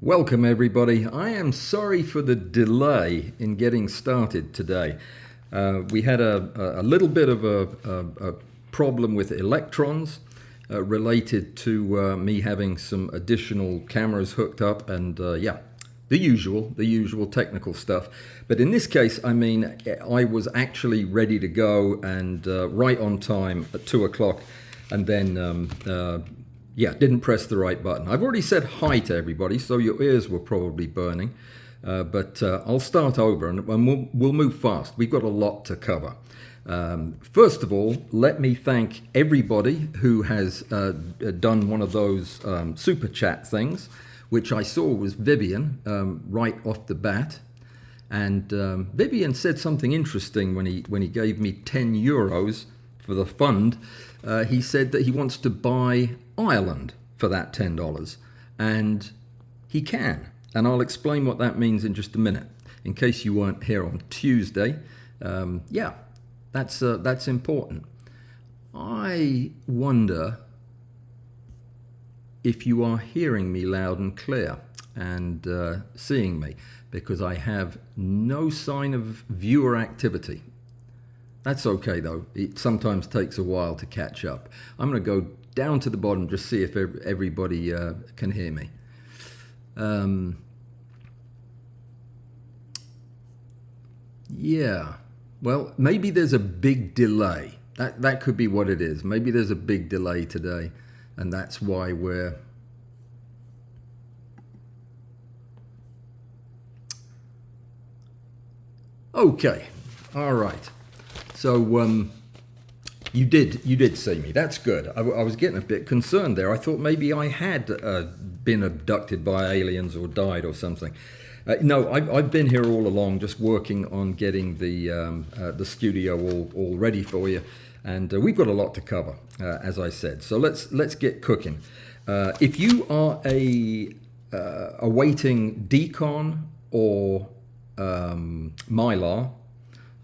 Welcome everybody. I am sorry for the delay in getting started today. We had a little bit of a problem with electrons related to me having some additional cameras hooked up and yeah, the usual technical stuff. But in this case, I mean, I was actually ready to go and right on time at 2 o'clock, and then yeah, didn't press the right button. I've already said hi to everybody, so your ears were probably burning. But I'll start over and we'll move fast. We've got a lot to cover. First of all, let me thank everybody who has done one of those super chat things, which I saw was Vivian right off the bat. And Vivian said something interesting when he gave me 10 euros for the fund. He said that he wants to buy Ireland for that $10, and he can. And I'll explain what that means in just a minute. In case you weren't here on Tuesday, yeah, that's important. I wonder if you are hearing me loud and clear and seeing me, because I have no sign of viewer activity. That's okay though, it sometimes takes a while to catch up. I'm going to go down to the bottom, just see if everybody can hear me. Yeah, well, maybe there's a big delay. That could be what it is. Maybe there's a big delay today, and that's why we're... Okay, all right. So you did see me. That's good. I was getting a bit concerned there. I thought maybe I had been abducted by aliens or died or something. No, I've been here all along, just working on getting the studio all ready for you, and we've got a lot to cover, as I said. So let's get cooking. If you are awaiting decon or Mylar,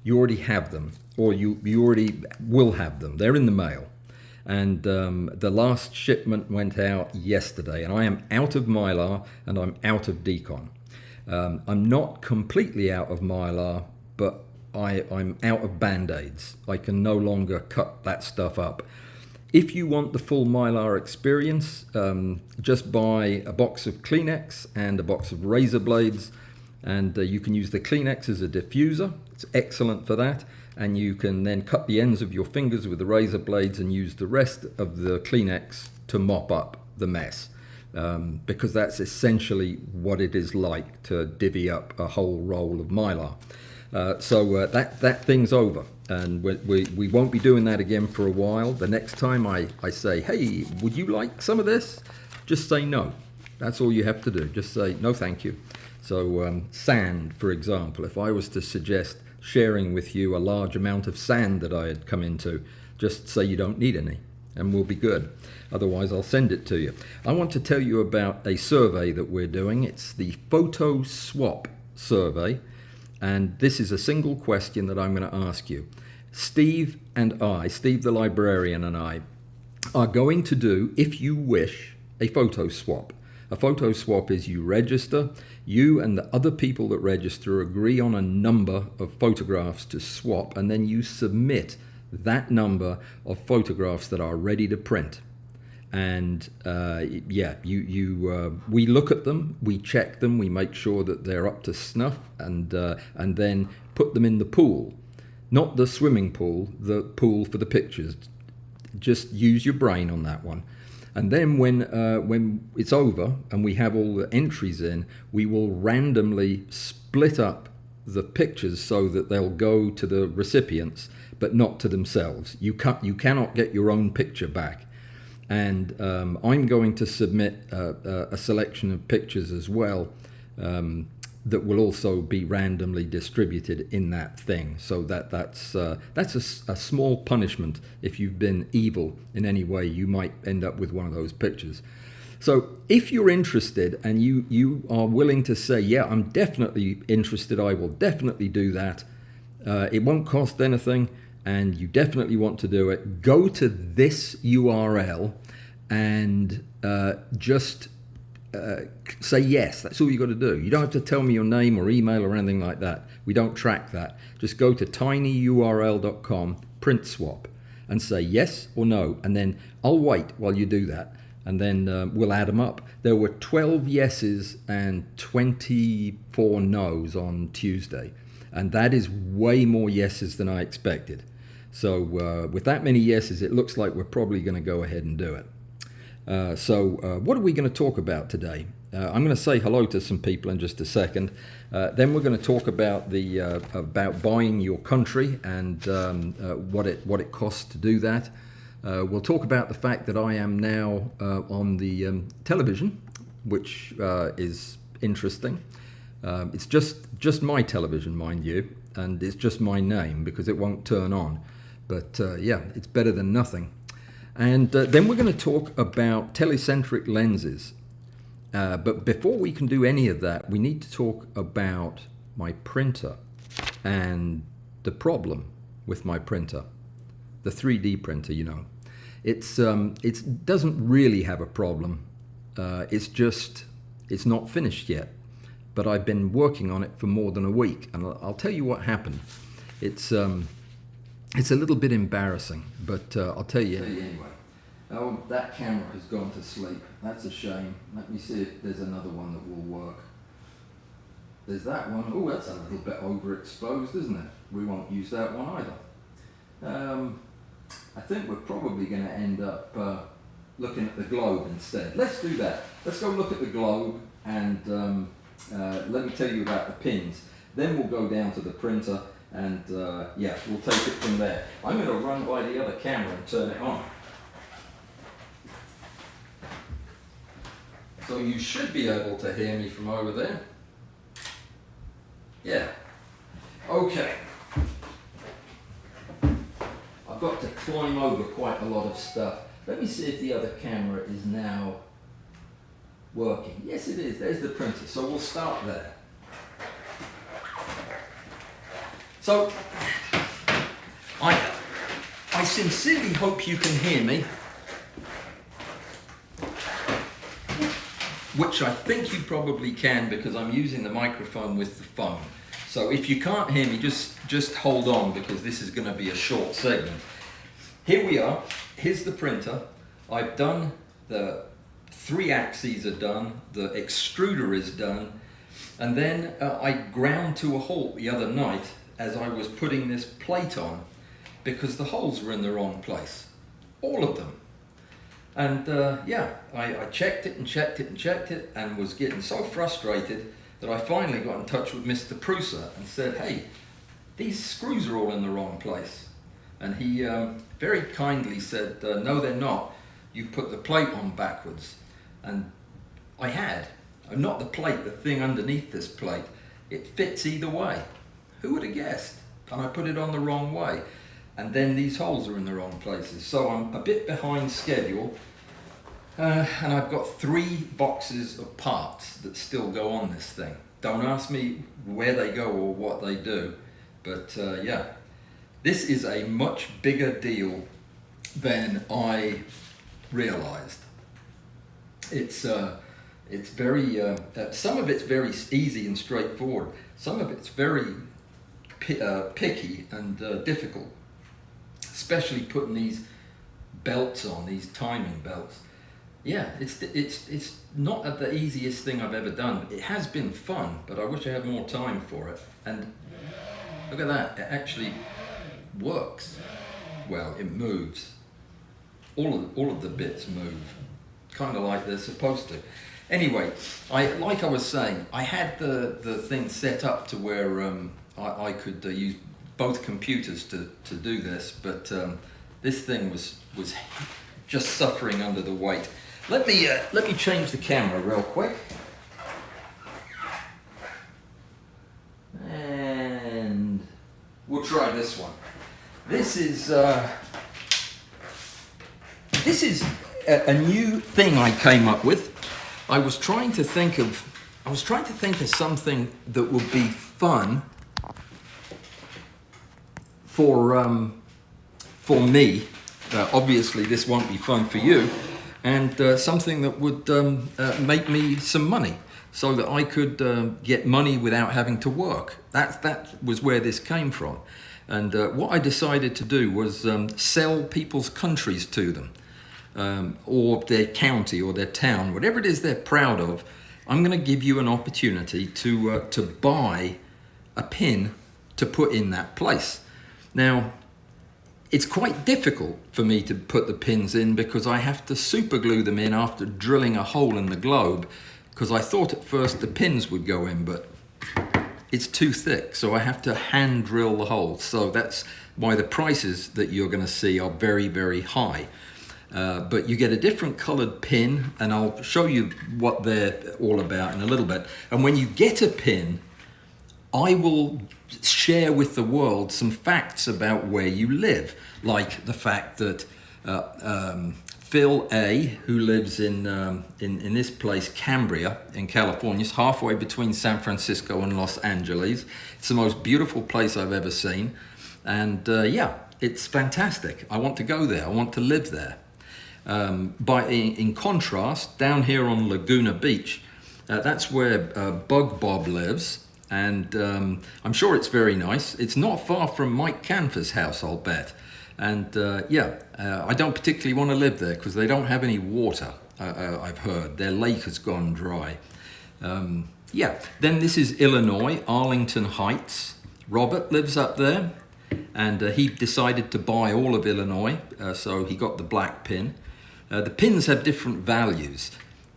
you already have them, or you already will have them. They're in the mail. And the last shipment went out yesterday, and I am out of Mylar and I'm out of decon. I'm not completely out of Mylar, but I'm out of Band-Aids. I can no longer cut that stuff up. If you want the full Mylar experience, just buy a box of Kleenex and a box of razor blades, and you can use the Kleenex as a diffuser. It's excellent for that, and you can then cut the ends of your fingers with the razor blades and use the rest of the Kleenex to mop up the mess, because that's essentially what it is like to divvy up a whole roll of Mylar. So that thing's over, and we won't be doing that again for a while. The next time I say, hey, would you like some of this? Just say no. That's all you have to do. Just say no, thank you. So sand, for example, if I was to suggest sharing with you a large amount of sand that I had come into, just say you don't need any and we'll be good. Otherwise, I'll send it to you. I want to tell you about a survey that we're doing. It's the Photo Swap survey, and this is a single question that I'm going to ask you. Steve and I, Steve the librarian and I, are going to do, if you wish, a photo swap. A photo swap is you register, you and the other people that register agree on a number of photographs to swap, and then you submit that number of photographs that are ready to print. And yeah, we look at them, we check them, we make sure that they're up to snuff, and then put them in the pool. Not the swimming pool, the pool for the pictures. Just use your brain on that one. And then when it's over and we have all the entries in, we will randomly split up the pictures so that they'll go to the recipients, but not to themselves. You cannot get your own picture back. And I'm going to submit a selection of pictures as well that will also be randomly distributed in that thing. So that's a small punishment. If you've been evil in any way, you might end up with one of those pictures. So if you're interested and you are willing to say, yeah, I'm definitely interested, I will definitely do that, it won't cost anything, and you definitely want to do it, go to this URL and just say yes. That's all you got to do. You don't have to tell me your name or email or anything like that. We don't track that. Just go to tinyurl.com, print swap, and say yes or no, and then I'll wait while you do that, and then we'll add them up. There were 12 yeses and 24 nos on Tuesday, and that is way more yeses than I expected. So with that many yeses, it looks like we're probably going to go ahead and do it. So what are we going to talk about today? I'm going to say hello to some people in just a second. Then we're going to talk about about buying your country and what it costs to do that. We'll talk about the fact that I am now on the television, which is interesting. It's just my television, mind you, and it's just my name because it won't turn on. But yeah, it's better than nothing. And then we're going to talk about telecentric lenses. But before we can do any of that, we need to talk about my printer and the problem with my printer, the 3D printer, you know. It doesn't really have a problem. It's not finished yet. But I've been working on it for more than a week, and I'll tell you what happened. It's a little bit embarrassing, but I'll tell you anyway. Oh, that camera has gone to sleep. That's a shame. Let me see if there's another one that will work. There's that one. Oh, that's a little bit overexposed, isn't it? We won't use that one either. I think we're probably going to end up looking at the globe instead. Let's do that. Let's go look at the globe, and let me tell you about the pins. Then we'll go down to the printer, and yeah, we'll take it from there. I'm going to run by the other camera and turn it on. So you should be able to hear me from over there. Yeah. Okay. I've got to climb over quite a lot of stuff. Let me see if the other camera is now working. Yes, it is. There's the printer. So we'll start there. So I sincerely hope you can hear me, which I think you probably can because I'm using the microphone with the phone. So if you can't hear me, just hold on because this is going to be a short segment. Here we are. Here's the printer. I've done the 3 axes are done, the extruder is done, and then I ground to a halt the other night as I was putting this plate on because the holes were in the wrong place. All of them. And yeah, I checked it and checked it and checked it and was getting so frustrated that I finally got in touch with Mr. Prusa and said, hey, these screws are all in the wrong place. And he very kindly said, no, they're not. You've put the plate on backwards. And I had. Not the plate, the thing underneath this plate. It fits either way. Who would have guessed? And I put it on the wrong way. And then these holes are in the wrong places. So I'm a bit behind schedule. And I've got 3 boxes of parts that still go on this thing. Don't ask me where they go or what they do. But yeah, this is a much bigger deal than I realized. It's very, some of it's very easy and straightforward. Some of it's very picky and difficult, especially putting these belts on, these timing belts. Yeah, it's not the easiest thing I've ever done. It has been fun, but I wish I had more time for it. And look at that, it actually works. Well, it moves. All of the bits move, kind of like they're supposed to. Anyway, like I was saying, I had the thing set up to where I could use both computers to do this, but this thing was just suffering under the weight. Let me change the camera real quick. And we'll try this one. This is a new thing I came up with. I was trying to think of something that would be fun for me. Obviously, this won't be fun for you. and something that would make me some money, so that I could get money without having to work. That was where this came from. And what I decided to do was sell people's countries to them, or their county or their town, whatever it is they're proud of. I'm going to give you an opportunity to buy a pin to put in that place. Now, it's quite difficult for me to put the pins in because I have to super glue them in after drilling a hole in the globe, because I thought at first the pins would go in, but it's too thick, so I have to hand drill the hole. So that's why the prices that you're going to see are very, very high. But you get a different colored pin, and I'll show you what they're all about in a little bit. And when you get a pin, I will share with the world some facts about where you live, like the fact that Phil A, who lives in this place, Cambria, in California, is halfway between San Francisco and Los Angeles. It's the most beautiful place I've ever seen. And yeah, it's fantastic. I want to go there. I want to live there. In contrast, down here on Laguna Beach, that's where Bug Bob lives. And I'm sure it's very nice. It's not far from Mike Canfer's house, I'll bet. And I don't particularly want to live there because they don't have any water, I've heard. Their lake has gone dry. Then this is Illinois, Arlington Heights. Robert lives up there, and he decided to buy all of Illinois, so he got the black pin. The pins have different values.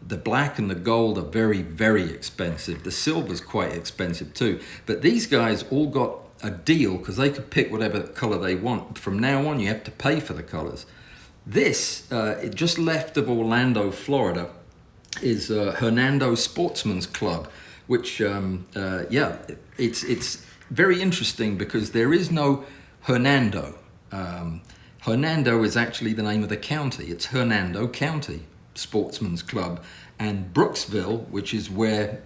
The black and the gold are very, very expensive. The silver's quite expensive too. But these guys all got a deal because they could pick whatever color they want. From now on, you have to pay for the colors. This, just left of Orlando, Florida, is Hernando Sportsman's Club, which, it's very interesting because there is no Hernando. Hernando is actually the name of the county. It's Hernando County Sportsman's Club, and Brooksville, which is where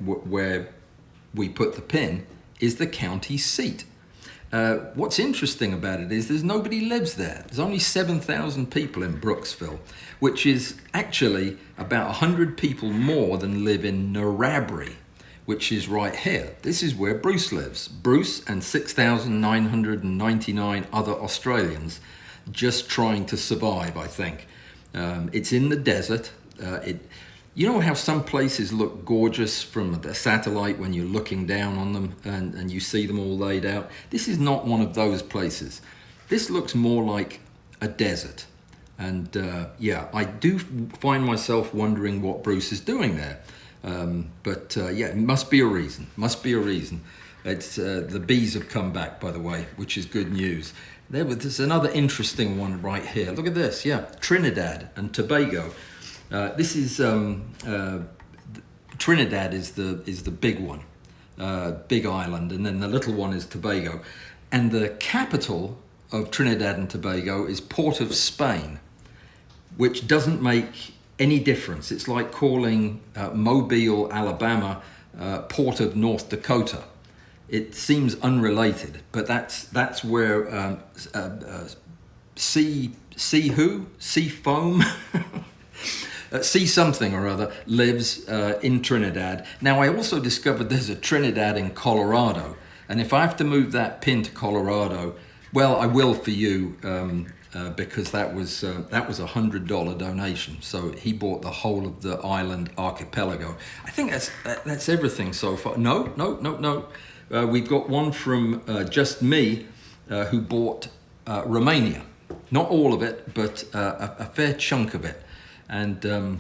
we put the pin, is the county seat. What's interesting about it is there's nobody lives there. There's only 7,000 people in Brooksville, which is actually about 100 people more than live in Narrabri, which is right here. This is where Bruce lives. Bruce and 6,999 other Australians just trying to survive, I think. It's in the desert. You know how some places look gorgeous from the satellite when you're looking down on them and you see them all laid out? This is not one of those places. This looks more like a desert. And I do find myself wondering what Bruce is doing there. It must be a reason. It's the bees have come back, by the way, which is good news. There's another interesting one right here. Look at this, Trinidad and Tobago. This is Trinidad is the big one, big island, and then the little one is Tobago, and the capital of Trinidad and Tobago is Port of Spain, which doesn't make any difference. It's like calling Mobile, Alabama, Port of North Dakota. It seems unrelated, but that's where Sea Foam, Sea something or other lives in Trinidad. Now, I also discovered there's a Trinidad in Colorado, and if I have to move that pin to Colorado, well, I will for you, because that was a $100 donation. So he bought the whole of the island archipelago. I think that's everything so far. No. We've got one from just me, who bought Romania. Not all of it, but a fair chunk of it. And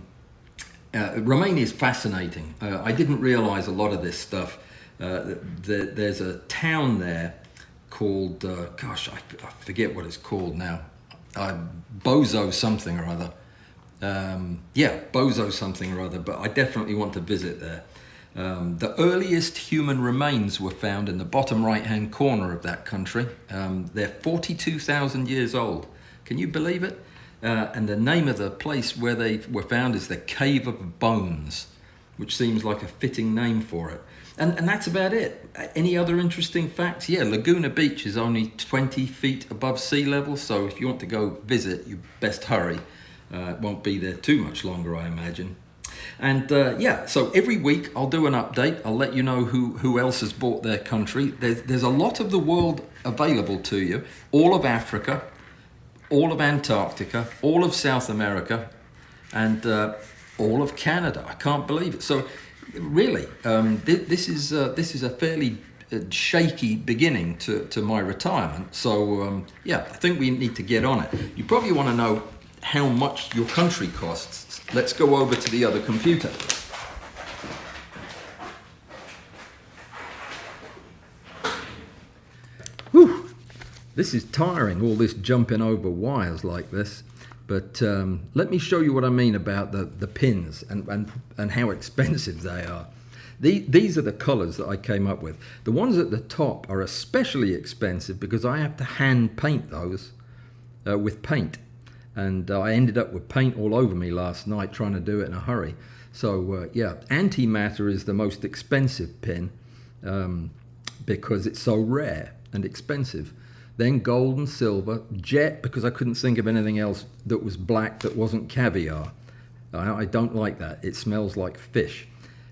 Romania is fascinating. I didn't realize a lot of this stuff. There's a town there called, I forget what it's called now. Bozo something or other. Bozo something or other, but I definitely want to visit there. The earliest human remains were found in the bottom right-hand corner of that country. They're 42,000 years old. Can you believe it? And the name of the place where they were found is the Cave of Bones, which seems like a fitting name for it. And that's about it. Any other interesting facts? Laguna Beach is only 20 feet above sea level, so if you want to go visit, you best hurry. It won't be there too much longer, I imagine. And yeah, so every week I'll do an update. I'll let you know who else has bought their country. There's a lot of the world available to you. All of Africa, all of Antarctica, all of South America, and all of Canada. I can't believe it. So really, this is a fairly shaky beginning to my retirement. So yeah, I think we need to get on it. You probably want to know how much your country costs. Let's go over to the other computer. Whew. This is tiring, all this jumping over wires like this. But let me show you what I mean about the pins and how expensive they are. These are the colors that I came up with. The ones at the top are especially expensive because I have to hand paint those with paint. And I ended up with paint all over me last night trying to do it in a hurry. So yeah, antimatter is the most expensive pin because it's so rare and expensive. Then gold and silver, jet, because I couldn't think of anything else that was black that wasn't caviar. I don't like that. It smells like fish.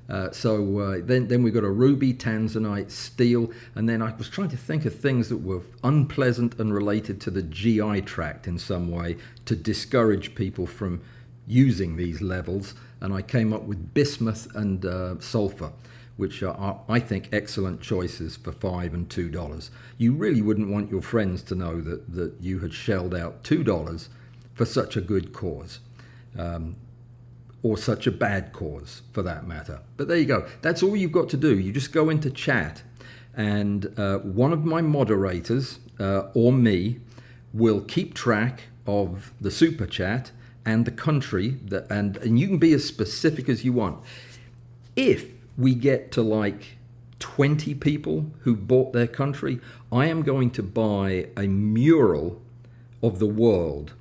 Then we got a ruby, tanzanite, steel, and then I was trying to think of things that were unpleasant and related to the GI tract in some way to discourage people from using these levels, and I came up with bismuth and sulfur, which are, I think, excellent choices for $5 and $2. You really wouldn't want your friends to know that you had shelled out $2 for such a good cause. Or such a bad cause, for that matter. But there you go. That's all you've got to do. You just go into chat, and one of my moderators, or me, will keep track of the super chat and the country, and you can be as specific as you want. If we get to like 20 people who bought their country, I am going to buy a mural of the world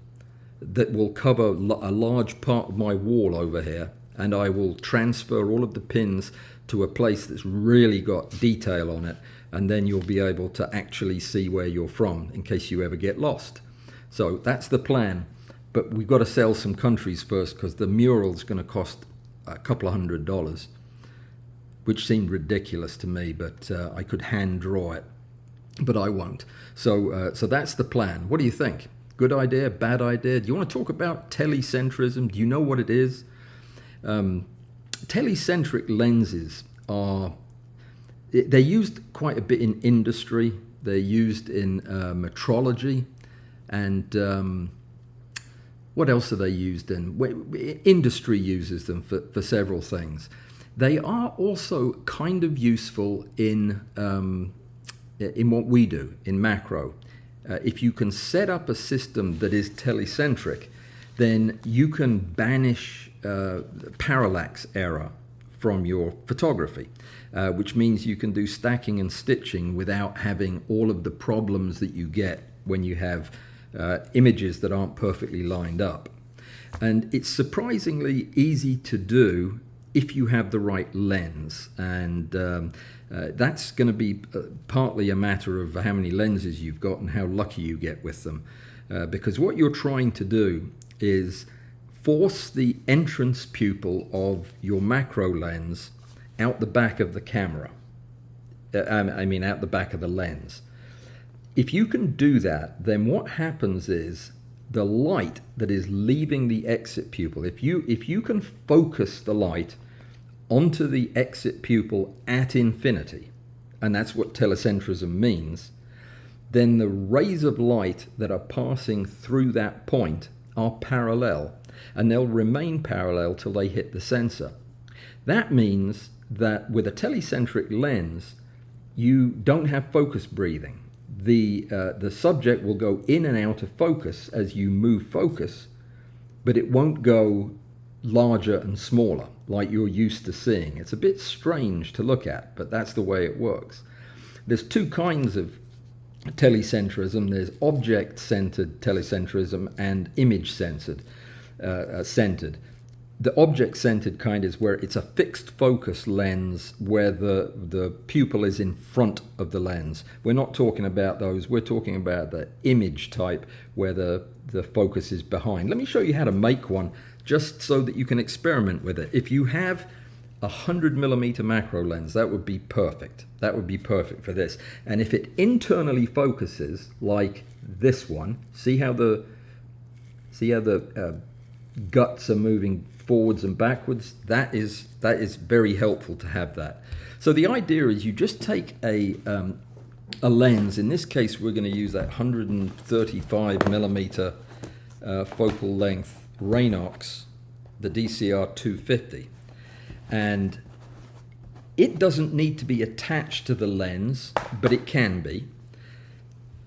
that will cover a large part of my wall over here, and I will transfer all of the pins to a place that's really got detail on it, and then you'll be able to actually see where you're from in case you ever get lost. So that's the plan, but we've got to sell some countries first because the mural's going to cost a couple of $100, which seemed ridiculous to me, but I could hand draw it, but I won't. So that's the plan. What do you think? Good idea, bad idea? Do you want to talk about telecentrism? Do you know what it is? Telecentric lenses they're used quite a bit in industry. They're used in metrology, and what else are they used in? Industry uses them for several things. They are also kind of useful in what we do in macro. If you can set up a system that is telecentric, then you can banish parallax error from your photography, which means you can do stacking and stitching without having all of the problems that you get when you have images that aren't perfectly lined up. And it's surprisingly easy to do if you have the right lens, and that's going to be partly a matter of how many lenses you've got and how lucky you get with them, because what you're trying to do is force the entrance pupil of your macro lens out the back of the camera, I mean out the back of the lens. If you can do that, then what happens is the light that is leaving the exit pupil, if you can focus the light onto the exit pupil at infinity, and that's what telecentrism means, then the rays of light that are passing through that point are parallel, and they'll remain parallel till they hit the sensor. That means that with a telecentric lens, you don't have focus breathing. The subject will go in and out of focus as you move focus, but it won't go larger and smaller like you're used to seeing. It's a bit strange to look at, but that's the way it works. There's two kinds of telecentrism. There's object-centered telecentrism and image-centered. The object-centered kind is where it's a fixed focus lens where the pupil is in front of the lens. We're not talking about those. We're talking about the image type where the focus is behind. Let me show you how to make one just so that you can experiment with it. If you have a 100mm macro lens, that would be perfect. That would be perfect for this. And if it internally focuses like this one, see how the guts are moving forwards and backwards? That is very helpful to have that. So the idea is you just take a lens. In this case, we're going to use that 135mm focal length Raynox, the DCR 250, and it doesn't need to be attached to the lens, but it can be.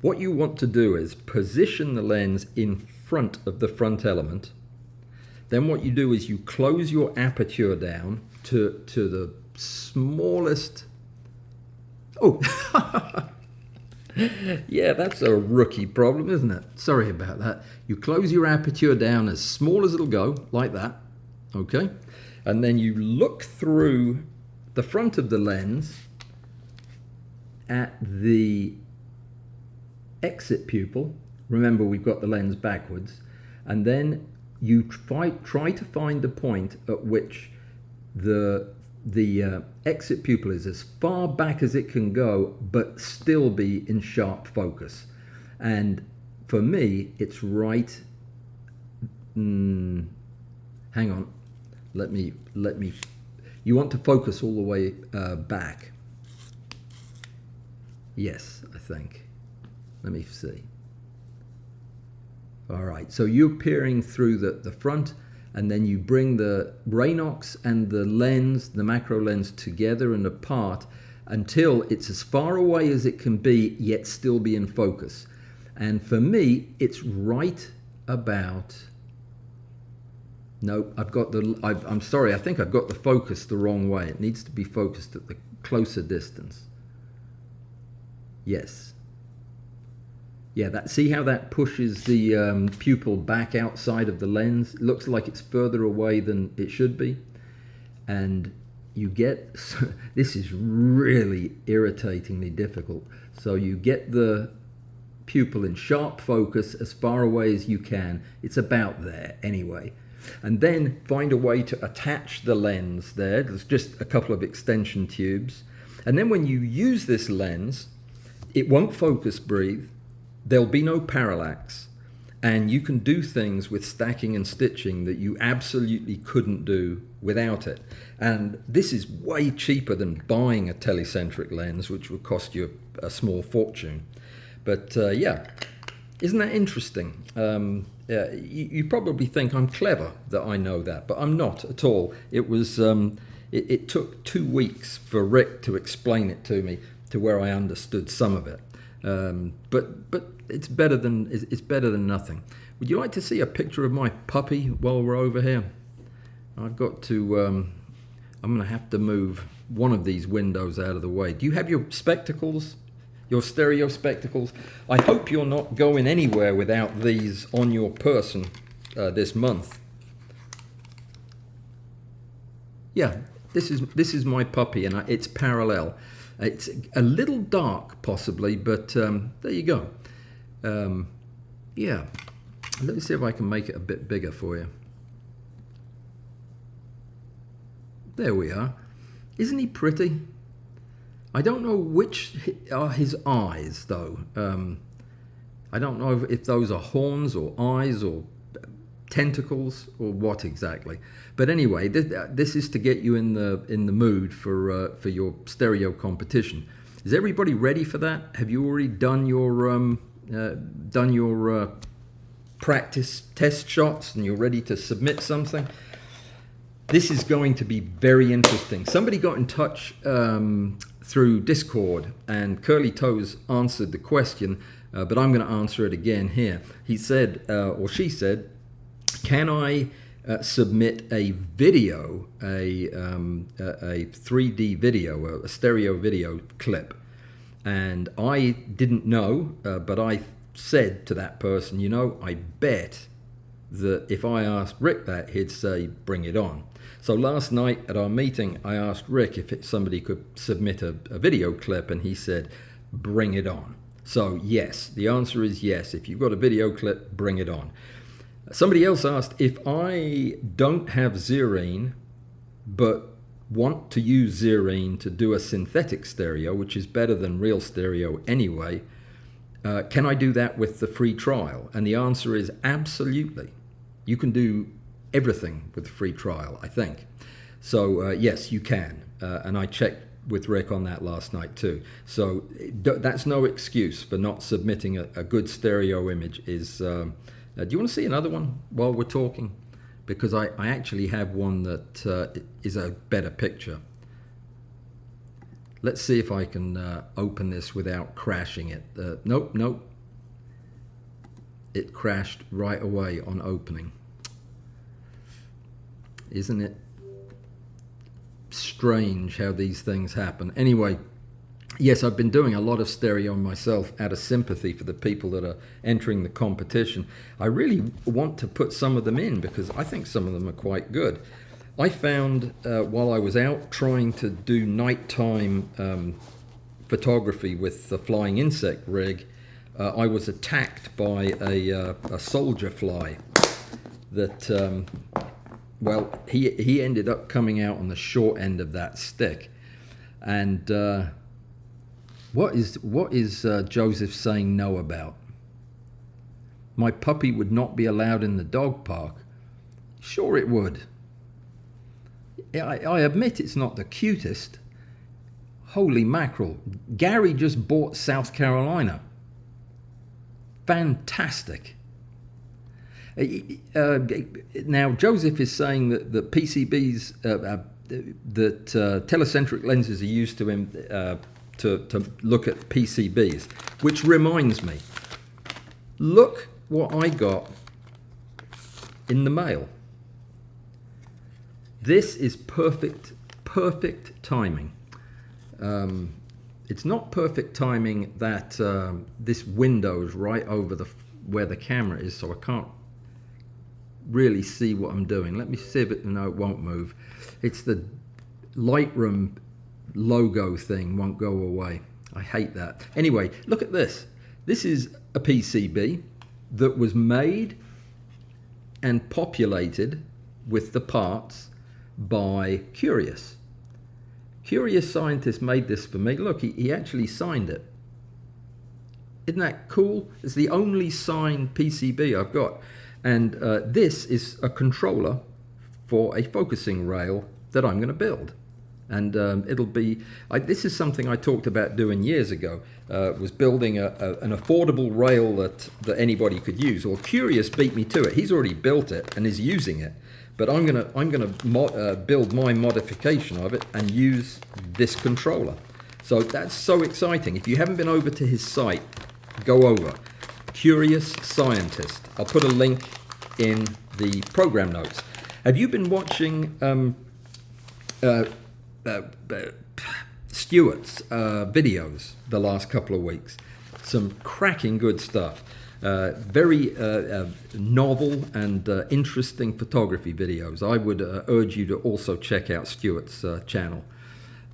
What you want to do is position the lens in front of the front element. Then what you do is you close your aperture down to the smallest. Oh, yeah, that's a rookie problem, isn't it? Sorry about that. You close your aperture down as small as it'll go, like that, okay? And then you look through the front of the lens at the exit pupil. Remember, we've got the lens backwards. And then you try to find the point at which the exit pupil is as far back as it can go, but still be in sharp focus. And for me, it's right. Hang on. Let me. You want to focus all the way back. Yes, I think. Let me see. All right, so you're peering through the front, and then you bring the Raynox and the lens, the macro lens, together and apart until it's as far away as it can be, yet still be in focus. And for me, it's right about. No, I'm sorry, I think I've got the focus the wrong way. It needs to be focused at the closer distance. Yes. Yeah, see how that pushes the pupil back outside of the lens? It looks like it's further away than it should be. And you get, this is really irritatingly difficult. So you get the pupil in sharp focus as far away as you can. It's about there anyway. And then find a way to attach the lens there. There's just a couple of extension tubes. And then when you use this lens, it won't focus breathe. There'll be no parallax, and you can do things with stacking and stitching that you absolutely couldn't do without it. And this is way cheaper than buying a Telecentric lens, which would cost you a small fortune. But yeah, isn't that interesting? You probably think I'm clever that I know that, but I'm not at all. It was it took 2 weeks for Rick to explain it to me to where I understood some of it. But it's better than nothing. Would you like to see a picture of my puppy while we're over here? I've got to. I'm going to have to move one of these windows out of the way. Do you have your spectacles? Your stereo spectacles? I hope you're not going anywhere without these on your person this month. Yeah, this is my puppy, and it's parallel. It's a little dark, possibly, but there you go. Yeah, let me see if I can make it a bit bigger for you. There we are. Isn't he pretty? I don't know which are his eyes, though. I don't know if those are horns or eyes or tentacles or what exactly. But anyway, this is to get you in the mood for your stereo competition. Is everybody ready for that? Have you already done your practice test shots and you're ready to submit something? This is going to be very interesting. Somebody got in touch through Discord, and Curly Toes answered the question, but I'm going to answer it again here. He said, or she said, can I submit a video, a 3D video, a stereo video clip? And I didn't know, but I said to that person, you know, I bet that if I asked Rick that, he'd say, bring it on. So last night at our meeting, I asked Rick if somebody could submit a video clip, and he said, bring it on. So yes, the answer is yes. If you've got a video clip, bring it on. Somebody else asked, if I don't have Xerine, but want to use Xerine to do a synthetic stereo, which is better than real stereo anyway, can I do that with the free trial? And the answer is absolutely. You can do everything with the free trial, I think. So yes, you can. And I checked with Rick on that last night too. So that's no excuse for not submitting a good stereo image. Do you want to see another one while we're talking? Because I actually have one that is a better picture. Let's see if I can open this without crashing it. Nope. It crashed right away on opening. Isn't it strange how these things happen? Anyway, yes, I've been doing a lot of stereo myself out of sympathy for the people that are entering the competition. I really want to put some of them in because I think some of them are quite good. I found while I was out trying to do nighttime photography with the flying insect rig, I was attacked by a soldier fly that, well, he ended up coming out on the short end of that stick. And what is Joseph saying no about? My puppy would not be allowed in the dog park. Sure it would. I admit it's not the cutest. Holy mackerel. Gary just bought South Carolina. Fantastic. Now, Joseph is saying that PCBs, that telecentric lenses are used to look at PCBs, which reminds me, look what I got in the mail. This is perfect timing. It's not perfect timing that this window is right over where the camera is, so I can't really see what I'm doing. Let me see if it, no, it won't move. It's the Lightroom logo thing won't go away. I hate that. Anyway, look at this. This is a PCB that was made and populated with the parts by Curious. Curious Scientist made this for me. Look, he actually signed it. Isn't that cool? It's the only signed PCB I've got. And this is a controller for a focusing rail that I'm going to build. And it'll be, this is something I talked about doing years ago, was building an affordable rail that anybody could use. Well, Curious beat me to it. He's already built it and is using it. But I'm gonna build my modification of it and use this controller. So that's so exciting. If you haven't been over to his site, go over. Curious Scientist. I'll put a link in the program notes. Have you been watching Stuart's videos the last couple of weeks? Some cracking good stuff. Very novel and interesting photography videos. I would urge you to also check out Stuart's channel.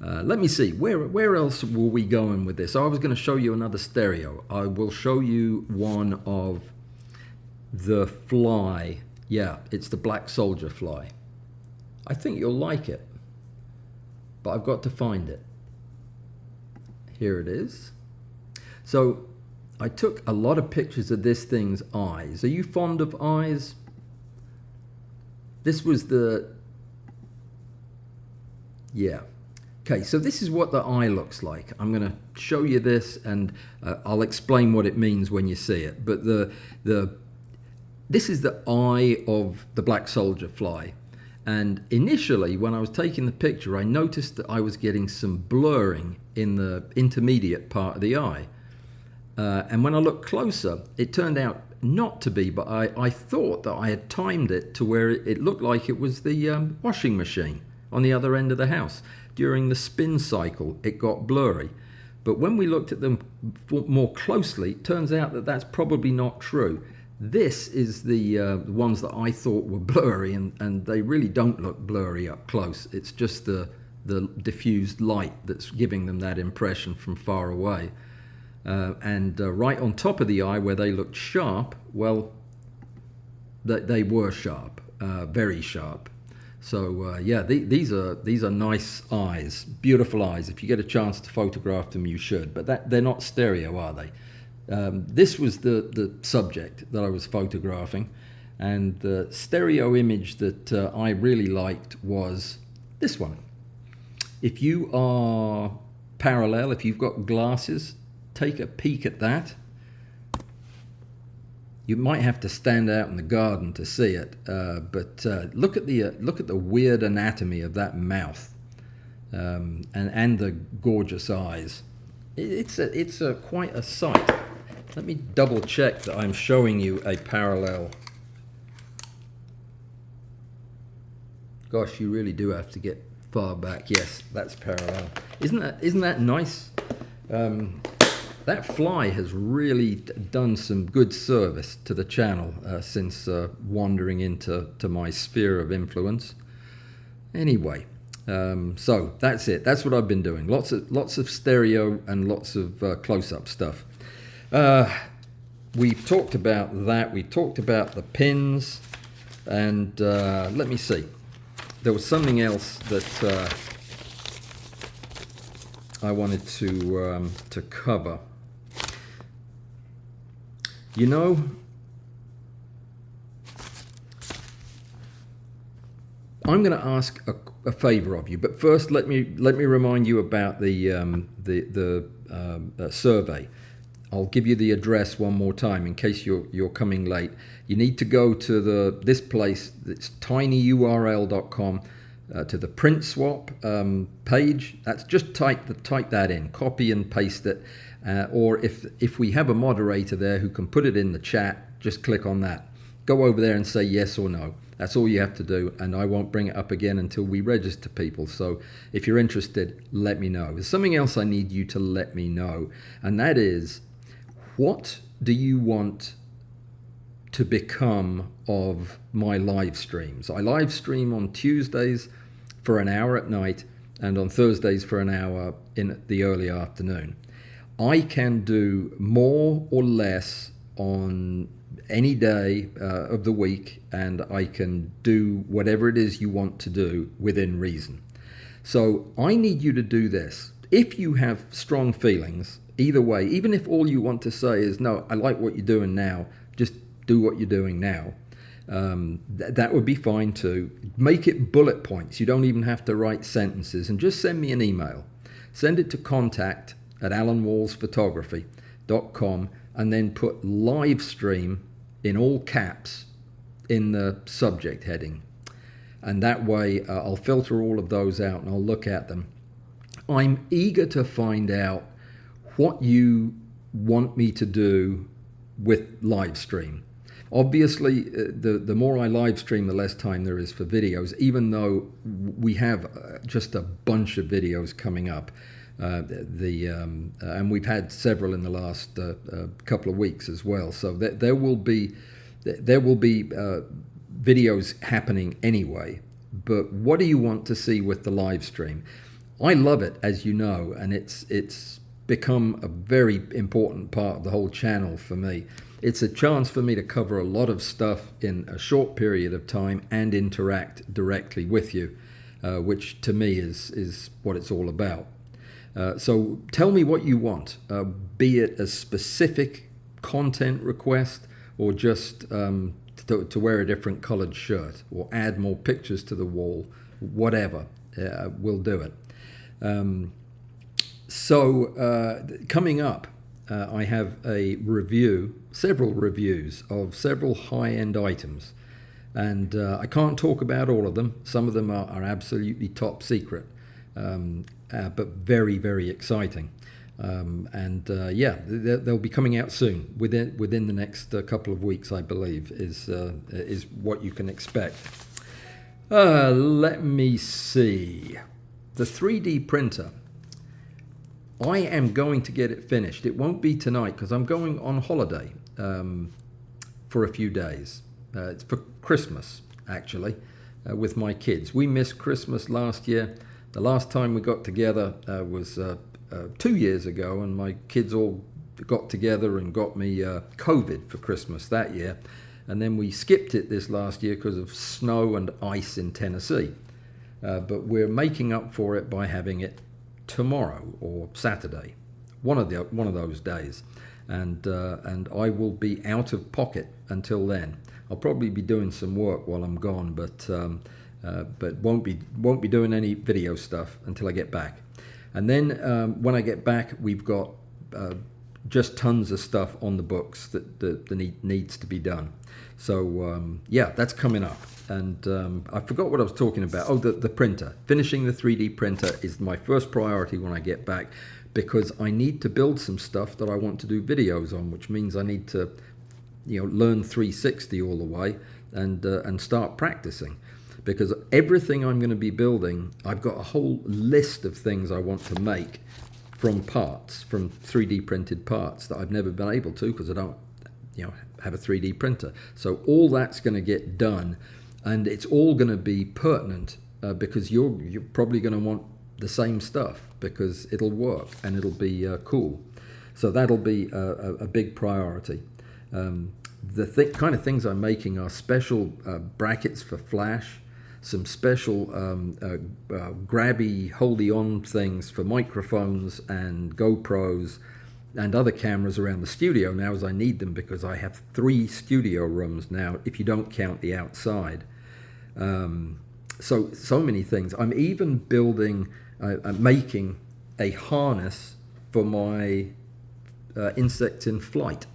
Let me see, where else were we going with this? I was going to show you another stereo. I will show you one of the fly. Yeah, it's the black soldier fly. I think you'll like it, but I've got to find it. Here it is. So I took a lot of pictures of this thing's eyes. Are you fond of eyes? This was yeah. Okay, so this is what the eye looks like. I'm going to show you this, and I'll explain what it means when you see it. But this is the eye of the black soldier fly. And initially, when I was taking the picture, I noticed that I was getting some blurring in the intermediate part of the eye. And when I looked closer, it turned out not to be, but I thought that I had timed it to where it looked like it was the washing machine on the other end of the house. During the spin cycle, it got blurry. But when we looked at them more closely, it turns out that that's probably not true. This is the ones that I thought were blurry, and they really don't look blurry up close. It's just the diffused light that's giving them that impression from far away. And right on top of the eye where they looked sharp, well, they were sharp, very sharp. So yeah, these are nice eyes, beautiful eyes. If you get a chance to photograph them, you should. But they're not stereo, are they? This was the subject that I was photographing, and the stereo image that I really liked was this one. If you are parallel, if you've got glasses, take a peek at that. You might have to stand out in the garden to see it, but look at the weird anatomy of that mouth, and the gorgeous eyes. It's quite a sight. Let me double check that I'm showing you a parallel. Gosh, you really do have to get far back. Yes, that's parallel. Isn't that nice? That fly has really done some good service to the channel since wandering into my sphere of influence. Anyway, so that's it. That's what I've been doing. Lots of stereo and lots of close-up stuff. We've talked about that. We talked about the pins, and let me see. There was something else that I wanted to cover. You know, I'm going to ask a favor of you, but first let me remind you about the survey. I'll give you the address one more time in case you're coming late. You need to go to this place. It's tinyurl.com to the print swap page. That's just type that in, copy and paste it. Or if we have a moderator there who can put it in the chat, just click on that. Go over there and say yes or no. That's all you have to do, and I won't bring it up again until we register people. So if you're interested, let me know. There's something else I need you to let me know, and that is, what do you want to become of my live streams? I live stream on Tuesdays for an hour at night and on Thursdays for an hour in the early afternoon. I can do more or less on any day of the week, and I can do whatever it is you want to do within reason. So I need you to do this. If you have strong feelings, either way, even if all you want to say is, no, I like what you're doing now, just do what you're doing now, that would be fine too. Make it bullet points. You don't even have to write sentences, and just send me an email. Send it to contact@allanwallsphotography.com, and then put live stream in all caps in the subject heading. And that way I'll filter all of those out and I'll look at them. I'm eager to find out what you want me to do with live stream. Obviously, the more I live stream, the less time there is for videos, even though we have just a bunch of videos coming up. And we've had several in the last couple of weeks as well. So there will be videos happening anyway. But what do you want to see with the live stream? I love it, as you know, and it's become a very important part of the whole channel for me. It's a chance for me to cover a lot of stuff in a short period of time and interact directly with you, which to me is what it's all about. So tell me what you want, be it a specific content request or just to wear a different colored shirt or add more pictures to the wall, whatever, we'll do it. Coming up, I have several reviews of several high-end items, and I can't talk about all of them. Some of them are absolutely top secret, but very, very exciting. Yeah, they'll be coming out soon, within the next couple of weeks, I believe, is what you can expect. Let me see. The 3D printer. I am going to get it finished. It won't be tonight because I'm going on holiday for a few days. It's for Christmas, actually, with my kids. We missed Christmas last year. The last time we got together was 2 years ago, and my kids all got together and got me COVID for Christmas that year. And then we skipped it this last year because of snow and ice in Tennessee. But we're making up for it by having it tomorrow or Saturday, one of those days. And I will be out of pocket until then. I'll probably be doing some work while I'm gone, but won't be doing any video stuff until I get back. And then when I get back, we've got just tons of stuff on the books that needs to be done. So yeah, that's coming up. And I forgot what I was talking about. Oh, the printer. Finishing the 3D printer is my first priority when I get back, because I need to build some stuff that I want to do videos on, which means I need to, learn 360 all the way and start practicing. Because everything I'm going to be building, I've got a whole list of things I want to make from parts, from 3D printed parts that I've never been able to because I don't, have a 3D printer. So all that's going to get done, and it's all going to be pertinent because you're probably going to want the same stuff because it'll work and it'll be cool. So that'll be a big priority. The kind of things I'm making are special brackets for flash, some special grabby, holdy-on things for microphones and GoPros and other cameras around the studio now as I need them, because I have 3 studio rooms now, if you don't count the outside. So many things. I'm even building, making a harness for my insect in flight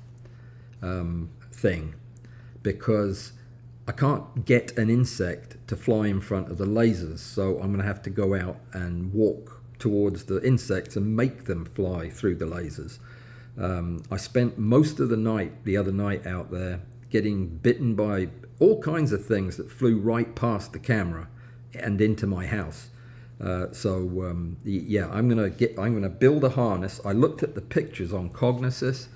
thing, because I can't get an insect to fly in front of the lasers, so I'm going to have to go out and walk towards the insects and make them fly through the lasers. I spent most of the other night out there getting bitten by all kinds of things that flew right past the camera and into my house. Yeah, I'm gonna build a harness. I looked at the pictures on Cognisys,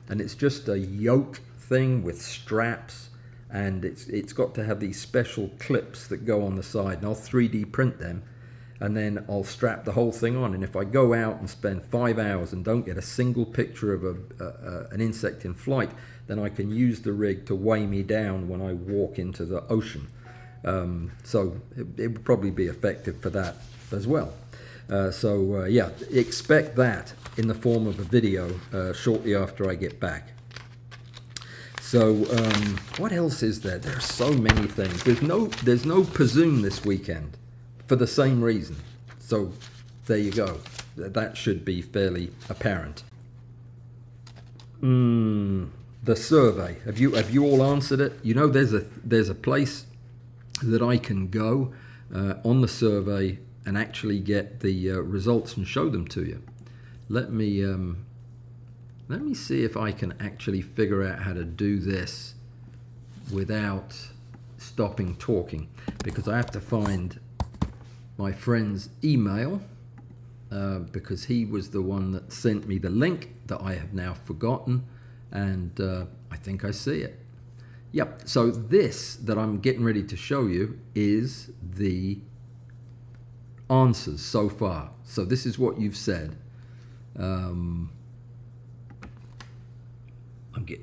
and it's just a yoke thing with straps, and it's got to have these special clips that go on the side, and I'll 3D print them, and then I'll strap the whole thing on. And if I go out and spend 5 hours and don't get a single picture of an insect in flight, then I can use the rig to weigh me down when I walk into the ocean. So it would probably be effective for that as well. Yeah, expect that in the form of a video shortly after I get back. So what else is there? There are so many things. There's no Pazoom this weekend for the same reason. So there you go. That should be fairly apparent. The survey. Have you all answered it? There's a place that I can go on the survey and actually get the results and show them to you. Let me see if I can actually figure out how to do this without stopping talking, because I have to find my friend's email because he was the one that sent me the link that I have now forgotten, and I think I see it. Yep, so this that I'm getting ready to show you is the answers so far. So this is what you've said.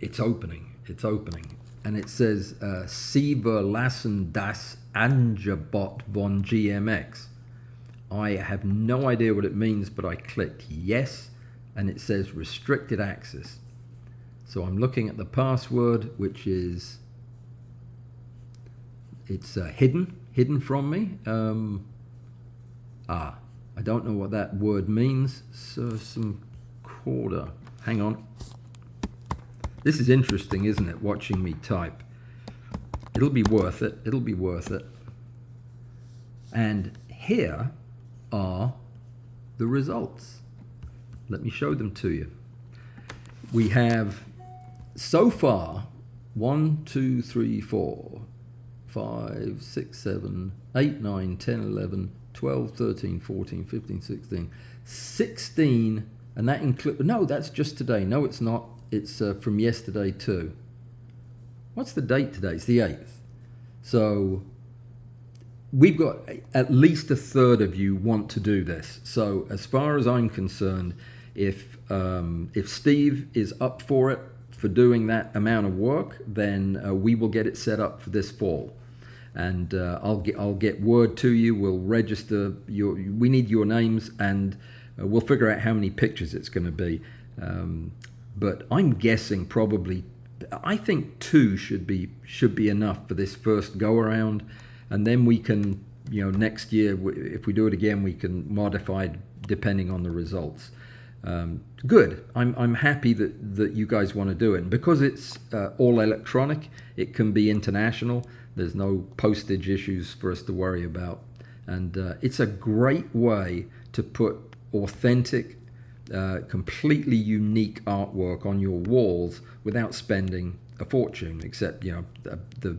It's opening, and it says Sie verlassen das Angebot von GMX. I have no idea what it means, but I clicked yes, and it says restricted access. So I'm looking at the password, which is hidden from me. I don't know what that word means. So some quarter. Hang on. This is interesting, isn't it? Watching me type. It'll be worth it. It'll be worth it. And here are the results. Let me show them to you. We have so far 1, 2, 3, 4, 5, 6, 7, 8, 9, 10, 11, 12, 13, 14, 15, 16, 16, and that includes, no, that's just today. No, it's not. It's from yesterday too. what's the date today? It's the 8th. So we've got at least a third of you want to do this. So as far as I'm concerned, if Steve is up for it, for doing that amount of work, then we will get it set up for this fall. And I'll get word to you. We'll register we need your names, and we'll figure out how many pictures it's going to be. But I'm guessing probably, I think 2 should be enough for this first go around, and then we can, next year if we do it again, we can modify it depending on the results. Good. I'm happy that you guys want to do it, and because it's all electronic, it can be international. There's no postage issues for us to worry about, and it's a great way to put authentic, completely unique artwork on your walls without spending a fortune, except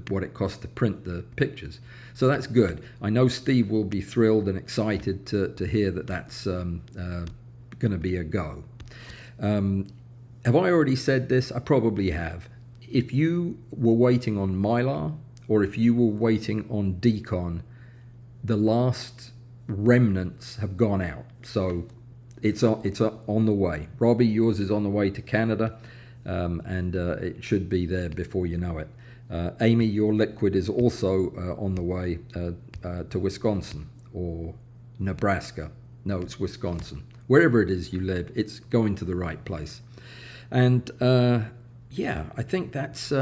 what it costs to print the pictures. So that's good. I know Steve will be thrilled and excited to hear that that's going to be a go. Have I already said this? I probably have. If you were waiting on Mylar, or if you were waiting on Decon, the last remnants have gone out. So it's on the way. Robbie, yours is on the way to Canada, and it should be there before you know it. Amy, your liquid is also on the way to Wisconsin or Nebraska. No, it's Wisconsin. Wherever it is you live, it's going to the right place. And yeah, I think that's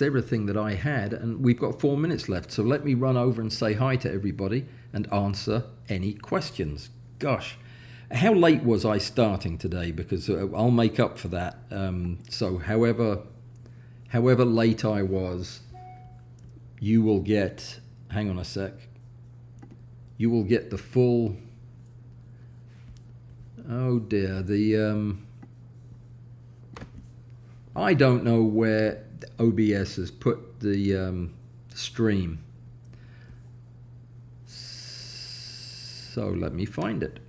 everything that I had, and we've got 4 minutes left. So let me run over and say hi to everybody and answer any questions. Gosh, how late was I starting today? Because I'll make up for that. So however late I was, you will get, hang on a sec, you will get the full, oh dear, I don't know where OBS has put the stream. So let me find it.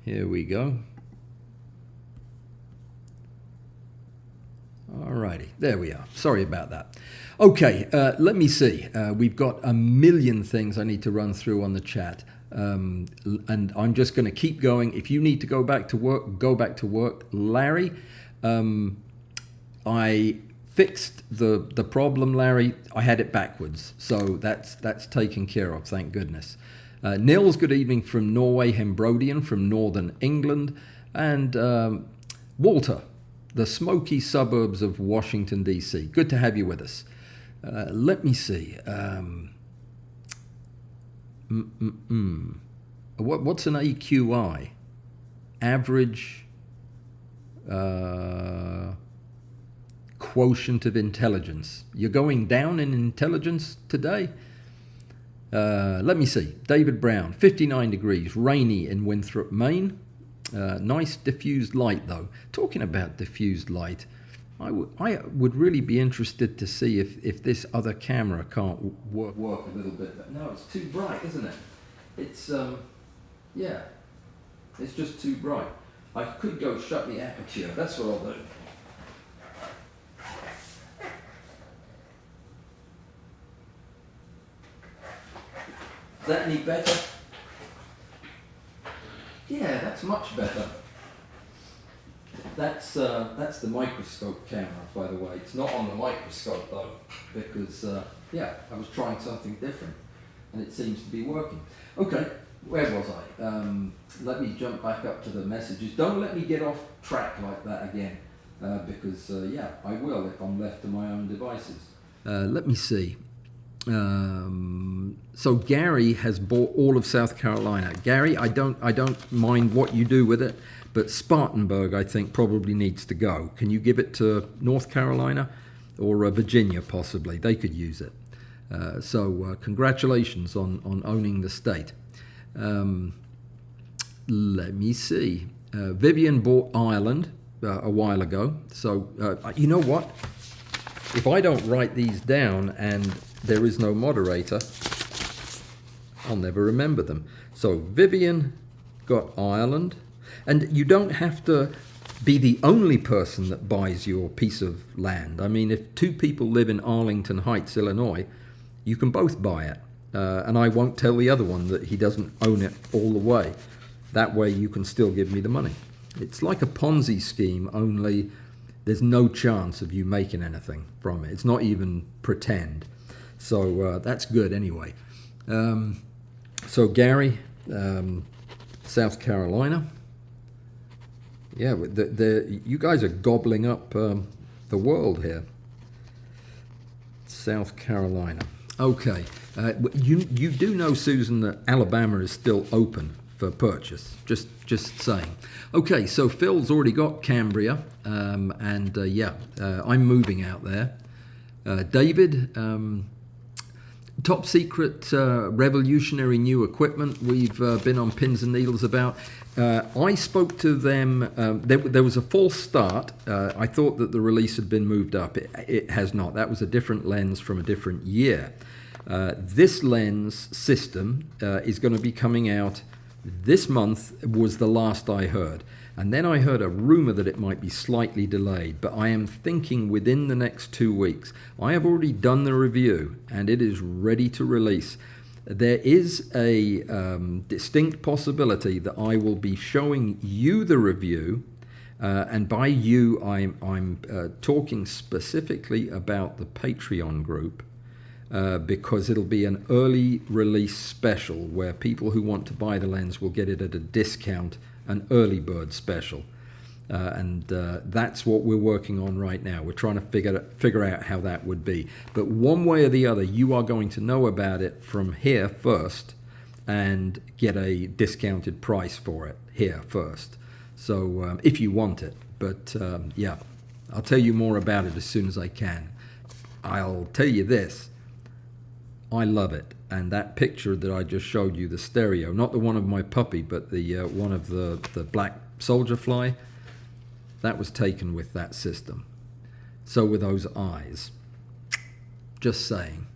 Here we go. Alrighty, there we are. Sorry about that. Okay, let me see. We've got a million things I need to run through on the chat. And I'm just going to keep going. If you need to go back to work, go back to work. Larry, I fixed the problem, Larry. I had it backwards, so that's taken care of, thank goodness. Nils, good evening from Norway. Hembrodian from Northern England. And Walter, the smoky suburbs of Washington, D.C. Good to have you with us. Let me see. What's an AQI? Average quotient of intelligence. You're going down in intelligence today? Let me see. David Brown, 59 degrees, rainy in Winthrop, Maine. Nice diffused light, though. Talking about diffused light, I would really be interested to see if this other camera can't work a little bit. But no, it's too bright, isn't it? It's, yeah, it's just too bright. I could go shut the aperture. That's what I'll do. Is that any better? Yeah, that's much better. That's the microscope camera, by the way. It's not on the microscope though, because yeah, I was trying something different, and it seems to be working. Okay, where was I? Let me jump back up to the messages. Don't let me get off track like that again, because yeah, I will if I'm left to my own devices. Let me see. So Gary has bought all of South Carolina. Gary, I don't mind what you do with it, but Spartanburg I think probably needs to go. Can you give it to North Carolina or Virginia possibly? They could use it. So congratulations on owning the state. Let me see. Vivian bought Ireland a while ago. So you know what? If I don't write these down and there is no moderator, I'll never remember them. So Vivian got Ireland, and you don't have to be the only person that buys your piece of land. I mean, if two people live in Arlington Heights, Illinois, you can both buy it. And I won't tell the other one that he doesn't own it all the way. That way you can still give me the money. It's like a Ponzi scheme, only there's no chance of you making anything from it. It's not even pretend. So that's good anyway. So Gary, South Carolina. Yeah, you guys are gobbling up the world here. South Carolina. Okay. You do know, Susan, that Alabama is still open for purchase. Just saying. Okay, so Phil's already got Cambria, and I'm moving out there. David, top secret, revolutionary new equipment we've been on pins and needles about. I spoke to them. There was a false start. I thought that the release had been moved up. It has not. That was a different lens from a different year. This lens system is going to be coming out this month, was the last I heard. And then I heard a rumor that it might be slightly delayed, but I am thinking within the next 2 weeks. I have already done the review and it is ready to release. There is a distinct possibility that I will be showing you the review, and by you I'm talking specifically about the Patreon group. Because it'll be an early release special where people who want to buy the lens will get it at a discount, an early bird special. And that's what we're working on right now. We're trying to figure out how that would be. But one way or the other, you are going to know about it from here first and get a discounted price for it here first. So if you want it. But yeah, I'll tell you more about it as soon as I can. I'll tell you this. I love it, and that picture that I just showed you, the stereo, not the one of my puppy, but the one of the black soldier fly, that was taken with that system. So were those eyes. Just saying.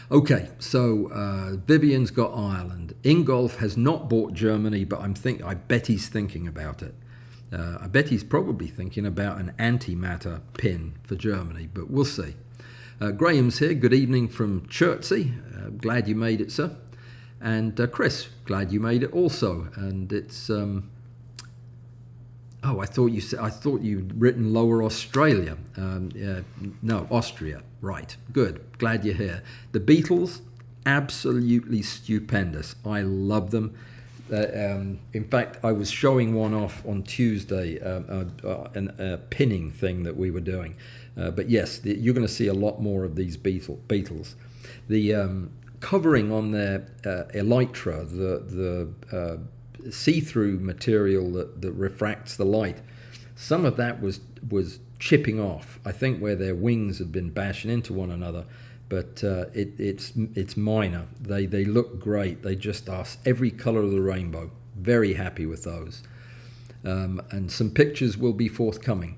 Okay, so Vivian's got Ireland. Ingolf has not bought Germany, but I bet he's thinking about it. I bet he's probably thinking about an antimatter pin for Germany, but we'll see. Graham's here. Good evening from Chertsey. Glad you made it, sir. And Chris, glad you made it also. And it's I thought you'd written Lower Australia. No, Austria. Right. Good. Glad you're here. The Beatles, absolutely stupendous. I love them. In fact, I was showing one off on Tuesday, a pinning thing that we were doing. But yes, you're going to see a lot more of these Beatles. The covering on their elytra, the see-through material that refracts the light, some of that was chipping off. I think where their wings have been bashing into one another. But it's minor. They look great. They just are every color of the rainbow. Very happy with those. And some pictures will be forthcoming.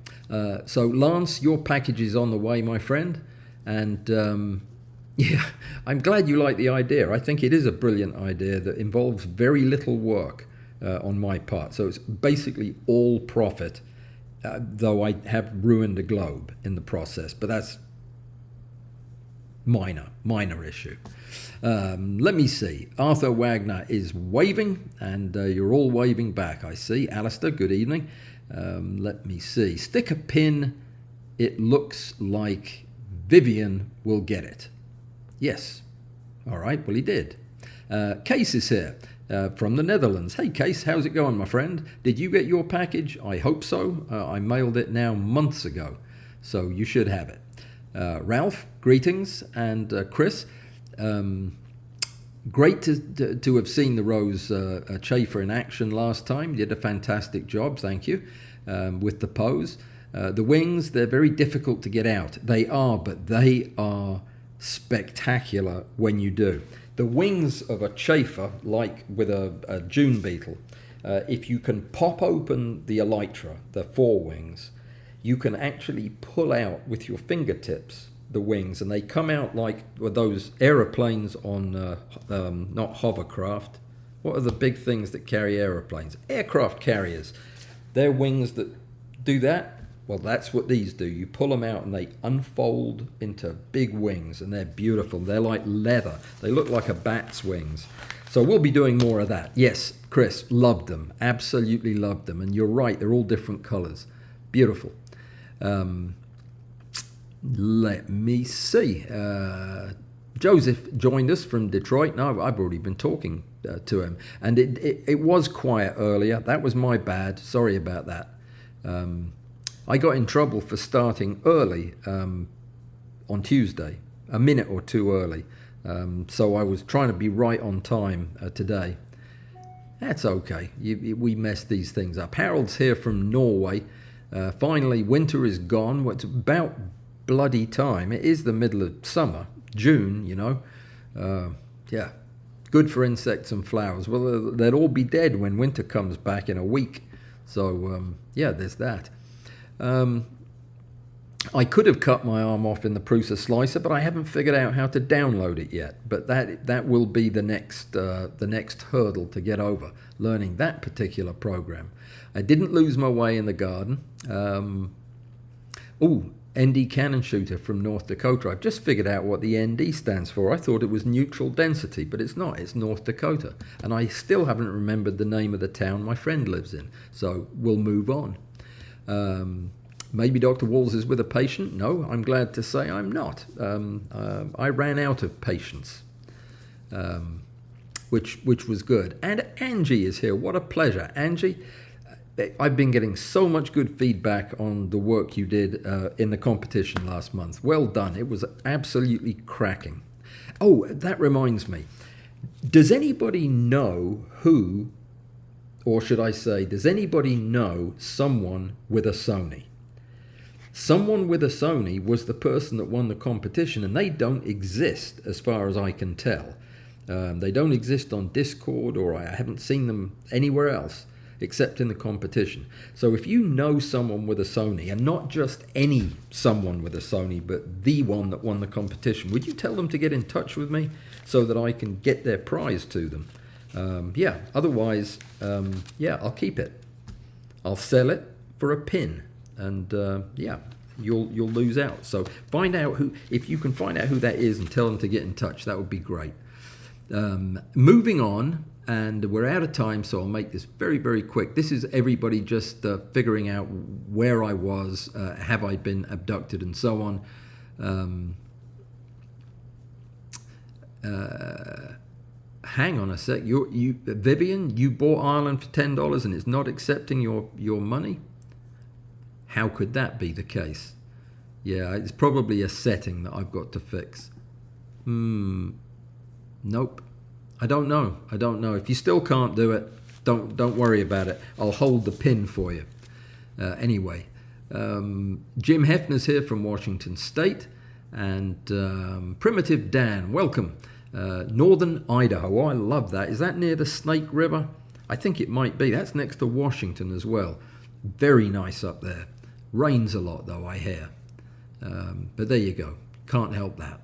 So Lance, your package is on the way, my friend. And yeah, I'm glad you like the idea. I think it is a brilliant idea that involves very little work on my part. So it's basically all profit, though I have ruined a globe in the process. But that's minor issue. Let me see. Arthur Wagner is waving, and you're all waving back, I see. Alistair, good evening. Let me see. Stick a pin. It looks like Vivian will get it. Yes. All right, well, he did. Case is here from the Netherlands. Hey, Case, how's it going, my friend? Did you get your package? I hope so. I mailed it now months ago, so you should have it. Ralph, greetings, and Chris, great to have seen the Rose Chafer in action last time. You did a fantastic job, thank you, with the pose. The wings, they're very difficult to get out. They are, but they are spectacular when you do. The wings of a Chafer, like with a June beetle, if you can pop open the elytra, the forewings, you can actually pull out with your fingertips the wings, and they come out like those aeroplanes on, not hovercraft. What are the big things that carry aeroplanes? Aircraft carriers. They're wings that do that? Well, that's what these do. You pull them out and they unfold into big wings, and they're beautiful. They're like leather. They look like a bat's wings. So we'll be doing more of that. Yes, Chris, loved them. Absolutely loved them. And you're right, they're all different colors. Beautiful. Let me see. Joseph joined us from Detroit. No, I've already been talking to him. And it was quiet earlier. That was my bad. Sorry about that. I got in trouble for starting early on Tuesday, a minute or two early. So I was trying to be right on time today. That's okay. We mess these things up. Harold's here from Norway. Finally, winter is gone. Well, it's about bloody time. It is the middle of summer, June, you know. Yeah, good for insects and flowers. Well, they'll all be dead when winter comes back in a week. So, yeah, there's that. I could have cut my arm off in the Prusa slicer, but I haven't figured out how to download it yet. But that will be the next hurdle to get over, learning that particular program. I didn't lose my way in the garden. ND cannon shooter from North Dakota. I've just figured out what the ND stands for. I thought it was neutral density, but it's not. It's North Dakota. And I still haven't remembered the name of the town my friend lives in. So we'll move on. Maybe Dr. Walls is with a patient. No, I'm glad to say I'm not. I ran out of patience, which was good. And Angie is here. What a pleasure. Angie, I've been getting so much good feedback on the work you did in the competition last month. Well done. It was absolutely cracking. Oh, that reminds me. Does anybody know who, or should I say, does anybody know someone with a Sony? Someone with a Sony was the person that won the competition, and they don't exist as far as I can tell. They don't exist on Discord, or I haven't seen them anywhere else except in the competition. So if you know someone with a Sony, and not just any someone with a Sony, but the one that won the competition, would you tell them to get in touch with me so that I can get their prize to them? Yeah, otherwise, yeah, I'll keep it. I'll sell it for a pin, and yeah, you'll lose out. So find out who, if you can find out who that is and tell them to get in touch, that would be great. Moving on, and we're out of time, so I'll make this very, very quick. This is everybody just figuring out where I was, have I been abducted, and so on. Hang on a sec. Vivian, you bought Ireland for $10 and it's not accepting your money? How could that be the case? Yeah, it's probably a setting that I've got to fix. Nope. I don't know. If you still can't do it, don't worry about it. I'll hold the pin for you. Anyway, Jim Hefner's here from Washington State, and Primitive Dan, welcome. Northern Idaho. Oh, I love that. Is that near the Snake River? I think it might be. That's next to Washington as well. Very nice up there. Rains a lot though, I hear. But there you go. Can't help that.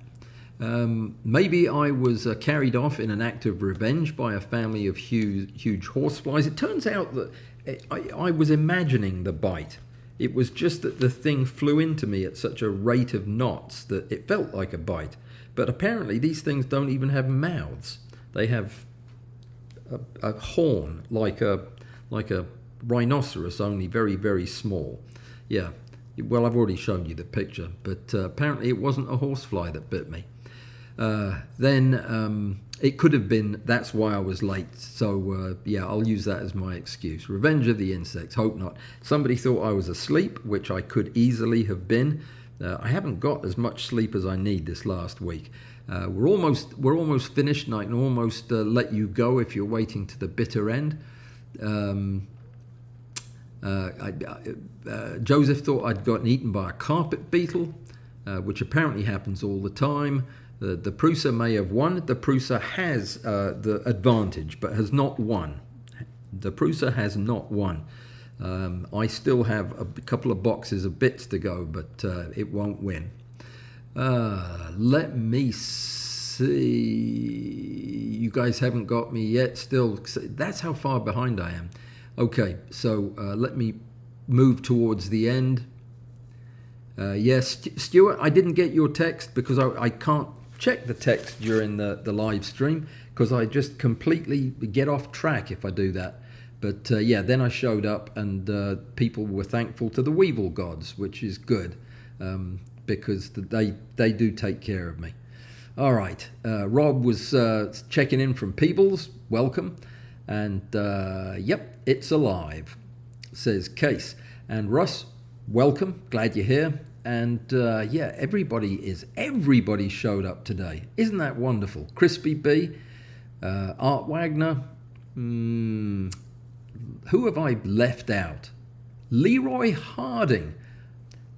Maybe I was carried off in an act of revenge by a family of huge horseflies. It turns out that I was imagining the bite. It was just that the thing flew into me at such a rate of knots that it felt like a bite. But apparently these things don't even have mouths. They have a horn like a rhinoceros, only very, very small. Yeah, well, I've already shown you the picture, but apparently it wasn't a horsefly that bit me. Then it could have been, that's why I was late. So yeah, I'll use that as my excuse. Revenge of the insects, hope not. Somebody thought I was asleep, which I could easily have been. I haven't got as much sleep as I need this last week. We're almost finished, and I can almost let you go if you're waiting to the bitter end. Joseph thought I'd gotten eaten by a carpet beetle, which apparently happens all the time. The Prusa may have won. The Prusa has the advantage, but has not won. The Prusa has not won. I still have a couple of boxes of bits to go, but it won't win. Let me see. You guys haven't got me yet. Still, that's how far behind I am. Okay, so let me move towards the end. Yes, Stuart, I didn't get your text because I can't check the text during the live stream because I just completely get off track if I do that. But yeah, then I showed up and people were thankful to the Weevil gods, which is good because they do take care of me. All right, Rob was checking in from Peebles, welcome. And yep, it's alive, says Case. And Russ, welcome, glad you're here. And yeah, everybody showed up today. Isn't that wonderful? Crispy B, Art Wagner, who have I left out? Leroy Harding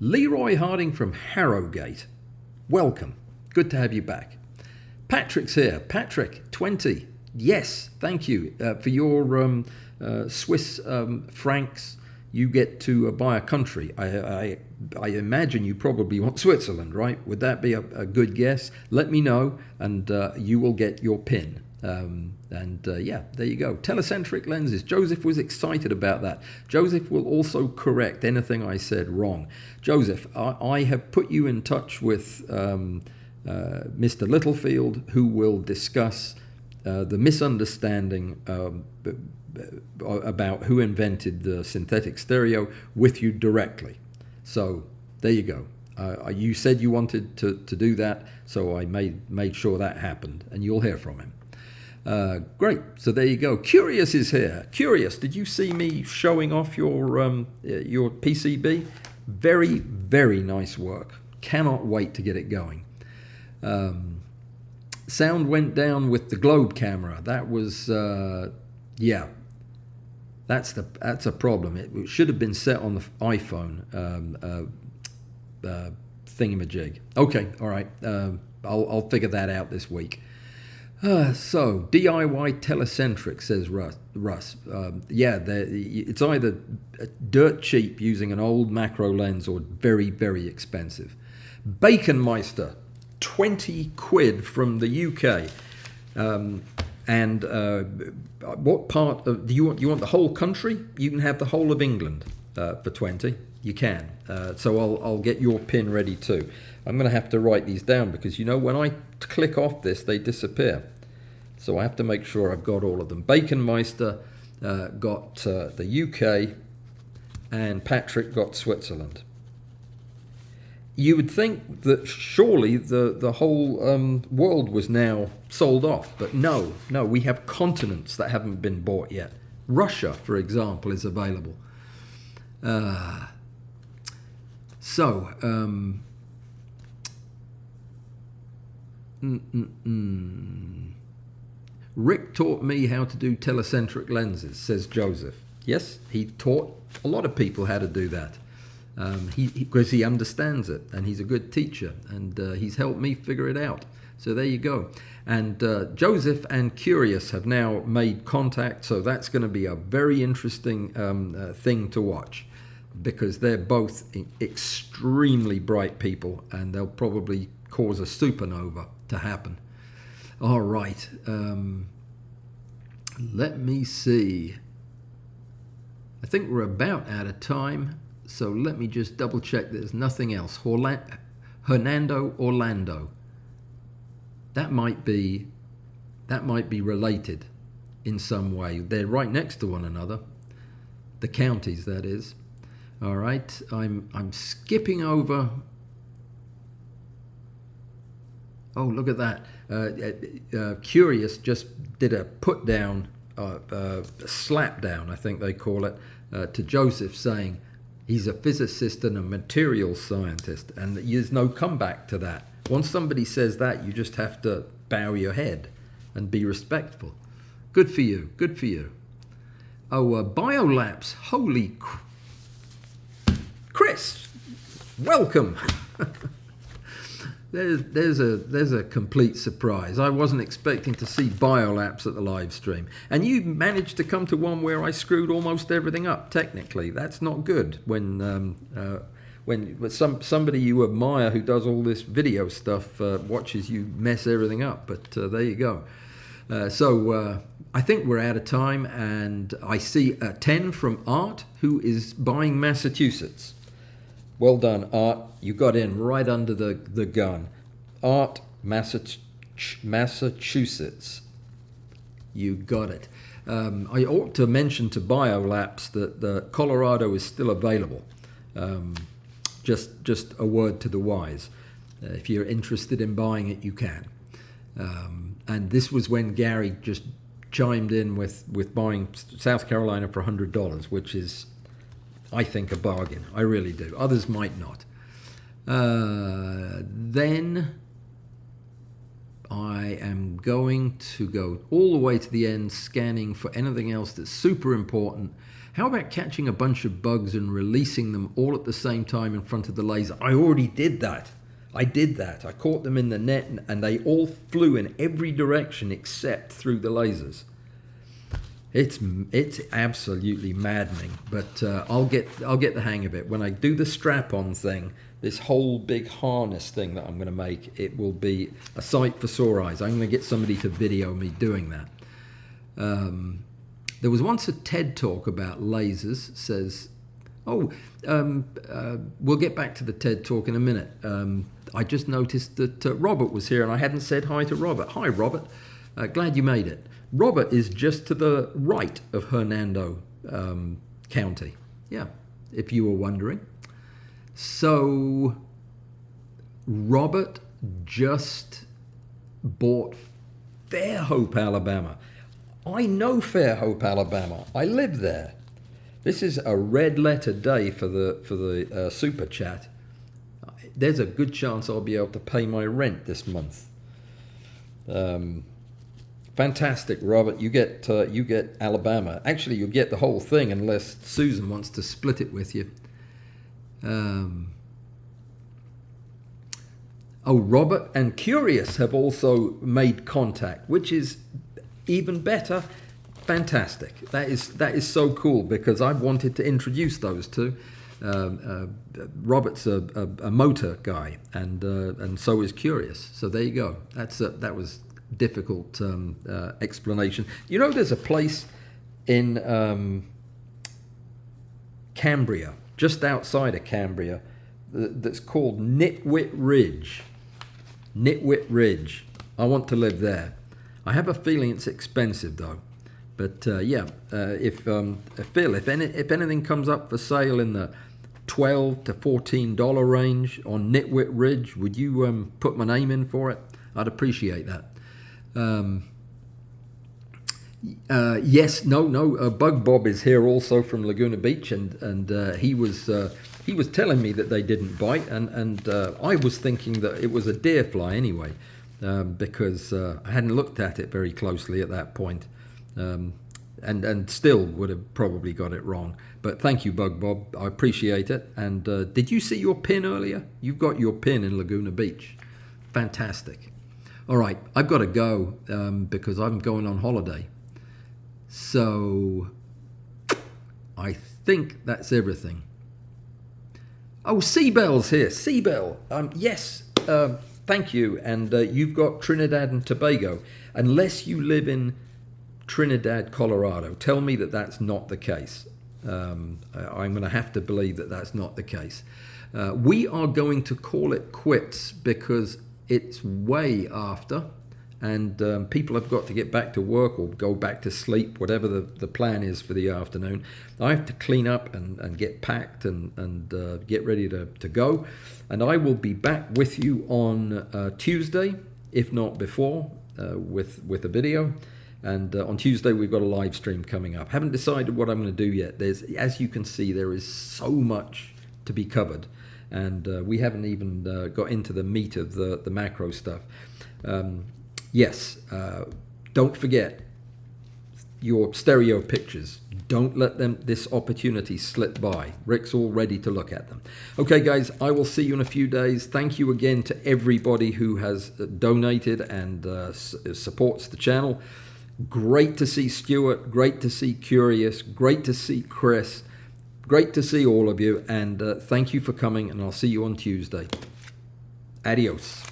from Harrogate. Welcome. Good to have you back. Patrick's here. Patrick, 20. Yes, thank you for your Swiss francs. You get to buy a country. I imagine you probably want Switzerland, right? Would that be a good guess? Let me know, and you will get your pin. Yeah, there you go. Telecentric lenses. Joseph was excited about that. Joseph will also correct anything I said wrong. Joseph, I have put you in touch with Mr. Littlefield, who will discuss the misunderstanding about who invented the synthetic stereo with you directly. So there you go. You said you wanted to do that, so I made sure that happened, and you'll hear from him. Great. So there you go. Curious is here. Curious, did you see me showing off your PCB? Very, very nice work. Cannot wait to get it going. Sound went down with the Globe camera. That was, yeah, that's a problem. It should have been set on the iPhone thingamajig. Okay, all right. I'll figure that out this week. So DIY Telecentric, says Russ. Yeah, it's either dirt cheap using an old macro lens or very, very expensive. Baconmeister, 20 quid from the UK. What part of do you want the whole country? You can have the whole of England for 20. You can. So I'll get your pin ready too. I'm going to have to write these down because when I click off this, they disappear. So I have to make sure I've got all of them. Baconmeister got the UK, and Patrick got Switzerland. You would think that surely the whole world was now sold off, but no, we have continents that haven't been bought yet. Russia, for example, is available. Rick taught me how to do telecentric lenses, says Joseph. Yes, he taught a lot of people how to do that. Because he understands it, and he's a good teacher, and he's helped me figure it out. So there you go. And Joseph and Curious have now made contact, so that's going to be a very interesting thing to watch, because they're both extremely bright people, and they'll probably cause a supernova to happen. All right. Let me see. I think we're about out of time. So let me just double check there's nothing else. Hernando Orlando. That might be related in some way. They're right next to one another. The counties, that is. All right. I'm skipping over. Oh, look at that. Curious just did a put down, slap down, I think they call it, to Joseph, saying he's a physicist and a materials scientist, and there's no comeback to that. Once somebody says that, you just have to bow your head and be respectful. Good for you. Good for you. Oh, Biolapse. Holy Chris, welcome. There's a complete surprise. I wasn't expecting to see Biolapse at the live stream, and you managed to come to one where I screwed almost everything up. Technically, that's not good when somebody you admire who does all this video stuff watches you mess everything up. But there you go. I think we're out of time, and I see a 10 from Art, who is buying Massachusetts. Well done, Art. You got in right under the gun. Art, Massachusetts. You got it. I ought to mention to Biolapse that Colorado is still available. Just a word to the wise. If you're interested in buying it, you can. And this was when Gary just chimed in with buying South Carolina for $100, which is, I think, a bargain. I really do. Others might not. Then I am going to go all the way to the end, scanning for anything else that's super important. How about catching a bunch of bugs and releasing them all at the same time in front of the laser? I already did that. I caught them in the net, and they all flew in every direction except through the lasers. It's absolutely maddening, but I'll get the hang of it. When I do the strap-on thing, this whole big harness thing that I'm going to make, it will be a sight for sore eyes. I'm going to get somebody to video me doing that. There was once a TED talk about lasers. Says, we'll get back to the TED talk in a minute. I just noticed that Robert was here, and I hadn't said hi to Robert. Hi, Robert. Glad you made it. Robert is just to the right of Hernando County. Yeah, if you were wondering. So Robert just bought Fairhope, Alabama. I know Fairhope, Alabama. I live there. This is a red letter day for the super chat. There's a good chance I'll be able to pay my rent this month. Fantastic, Robert. You get Alabama. Actually, you'll get the whole thing unless Susan wants to split it with you. Robert and Curious have also made contact, which is even better. Fantastic. That is so cool, because I've wanted to introduce those two. Robert's a motor guy, and so is Curious. So there you go. That was difficult explanation. You know, there's a place in Cambria, just outside of Cambria, that's called Nitwit Ridge. Nitwit Ridge. I want to live there. I have a feeling it's expensive though. But if Phil, if anything comes up for sale in the $12 to $14 range on Nitwit Ridge, would you put my name in for it? I'd appreciate that. Yes, no. Bug Bob is here also from Laguna Beach, and he was telling me that they didn't bite, and I was thinking that it was a deer fly anyway, because I hadn't looked at it very closely at that point, and still would have probably got it wrong. But thank you, Bug Bob. I appreciate it. And did you see your pin earlier? You've got your pin in Laguna Beach. Fantastic. All right, I've got to go because I'm going on holiday. So I think that's everything. Oh, Seabell's here. Seabell. Yes, thank you. And you've got Trinidad and Tobago. Unless you live in Trinidad, Colorado, tell me that that's not the case. I'm going to have to believe that that's not the case. We are going to call it quits because it's way after, and people have got to get back to work or go back to sleep, whatever the plan is for the afternoon. I have to clean up and get packed and get ready to go. And I will be back with you on Tuesday, if not before, with a video. And on Tuesday, we've got a live stream coming up. Haven't decided what I'm going to do yet. As you can see, there is so much to be covered. And we haven't even got into the meat of the macro stuff. Yes, don't forget your stereo pictures. Don't let this opportunity slip by. Rick's all ready to look at them. Okay, guys, I will see you in a few days. Thank you again to everybody who has donated and supports the channel. Great to see Stuart. Great to see Curious. Great to see Chris. Great to see all of you, and thank you for coming, and I'll see you on Tuesday. Adios.